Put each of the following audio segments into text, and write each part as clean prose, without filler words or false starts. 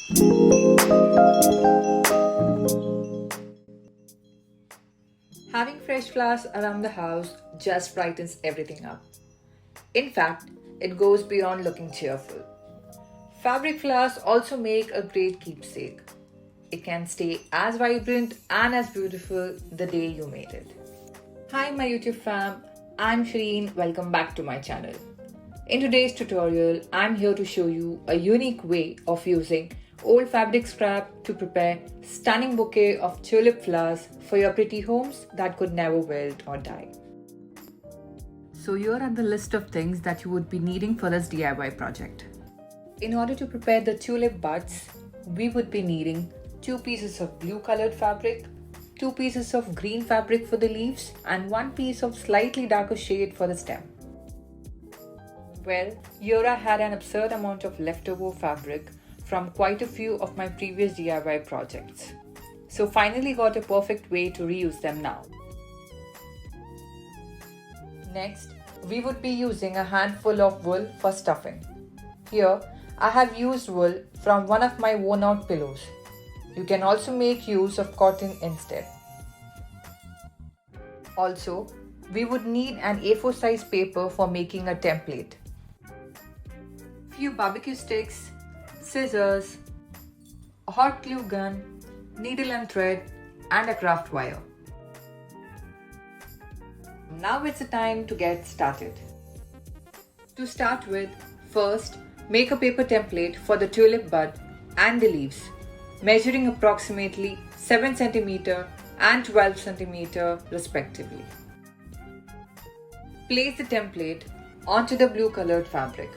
Having fresh flowers around the house just brightens everything up. In fact, it goes beyond looking cheerful. Fabric flowers also make a great keepsake. It can stay as vibrant and as beautiful the day you made it. Hi my YouTube fam, I'm Shereen. Welcome back to my channel. In today's tutorial, I'm here to show you a unique way of using old fabric scrap to prepare stunning bouquet of tulip flowers for your pretty homes that could never wilt or die. So here are the list of things that you would be needing for this DIY project. In order to prepare the tulip buds, we would be needing 2 pieces of blue colored fabric, 2 pieces of green fabric for the leaves, and 1 piece of slightly darker shade for the stem. Well, here I had an absurd amount of leftover fabric from quite a few of my previous DIY projects. So finally got a perfect way to reuse them now. Next, we would be using a handful of wool for stuffing. Here, I have used wool from one of my worn out pillows. You can also make use of cotton instead. Also, we would need an A4 size paper for making a template. Few barbecue sticks, scissors, a hot glue gun, needle and thread, and a craft wire. Now it's the time to get started. To start with, first make a paper template for the tulip bud and the leaves, measuring approximately 7 cm and 12 cm respectively. Place the template onto the blue colored fabric,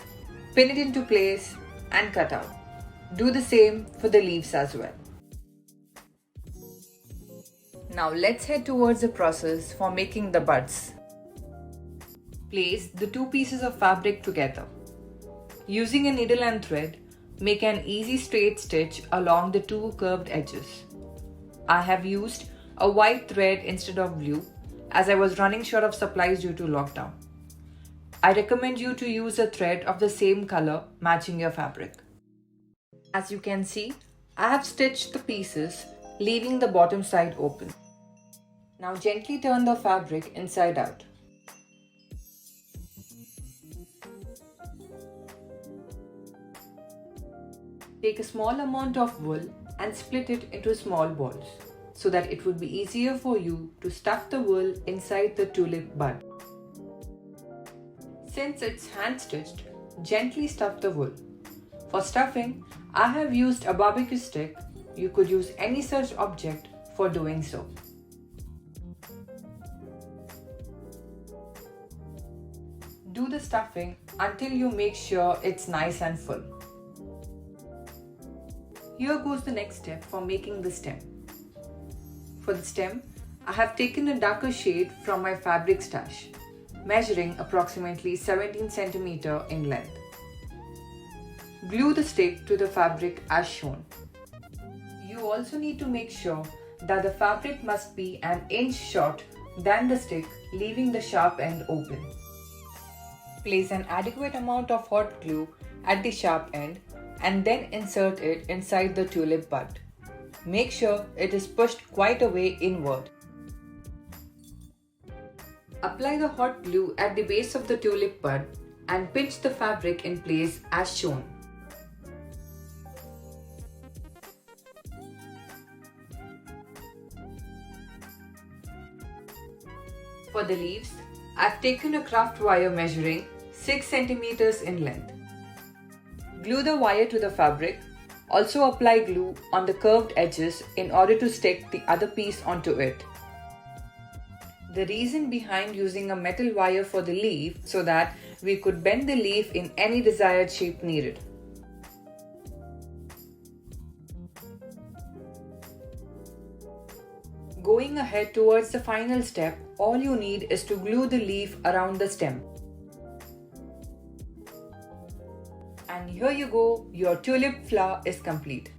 pin it into place and cut out. Do the same for the leaves as well. Now let's head towards the process for making the buds. Place the 2 pieces of fabric together. Using a needle and thread, make an easy straight stitch along the 2 curved edges. I have used a white thread instead of blue as I was running short of supplies due to lockdown. I recommend you to use a thread of the same color matching your fabric. As you can see, I have stitched the pieces, leaving the bottom side open. Now gently turn the fabric inside out. Take a small amount of wool and split it into small balls so that it would be easier for you to stuff the wool inside the tulip bud. Since it's hand stitched, gently stuff the wool. For stuffing, I have used a barbecue stick. You could use any such object for doing so. Do the stuffing until you make sure it's nice and full. Here goes the next step for making the stem. For the stem, I have taken a darker shade from my fabric stash, measuring approximately 17 cm in length. Glue the stick to the fabric as shown. You also need to make sure that the fabric must be an inch short than the stick, leaving the sharp end open. Place an adequate amount of hot glue at the sharp end and then insert it inside the tulip bud. Make sure it is pushed quite a way inward. Apply the hot glue at the base of the tulip bud and pinch the fabric in place as shown. For the leaves, I've taken a craft wire measuring 6 cm in length. Glue the wire to the fabric. Also apply glue on the curved edges in order to stick the other piece onto it. The reason behind using a metal wire for the leaf so that we could bend the leaf in any desired shape needed. Going ahead towards the final step, all you need is to glue the leaf around the stem. And here you go, your tulip flower is complete.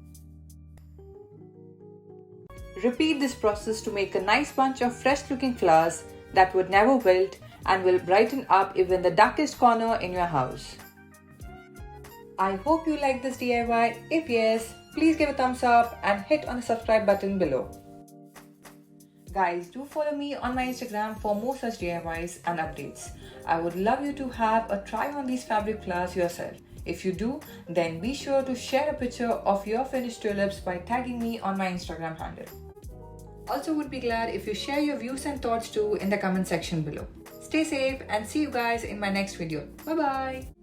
Repeat this process to make a nice bunch of fresh looking flowers that would never wilt and will brighten up even the darkest corner in your house. I hope you like this DIY. If yes, please give a thumbs up and hit on the subscribe button below. Guys, do follow me on my Instagram for more such DIYs and updates. I would love you to have a try on these fabric flowers yourself. If you do, then be sure to share a picture of your finished tulips by tagging me on my Instagram handle. Also would be glad if you share your views and thoughts too in the comment section below. Stay safe and see you guys in my next video. Bye bye.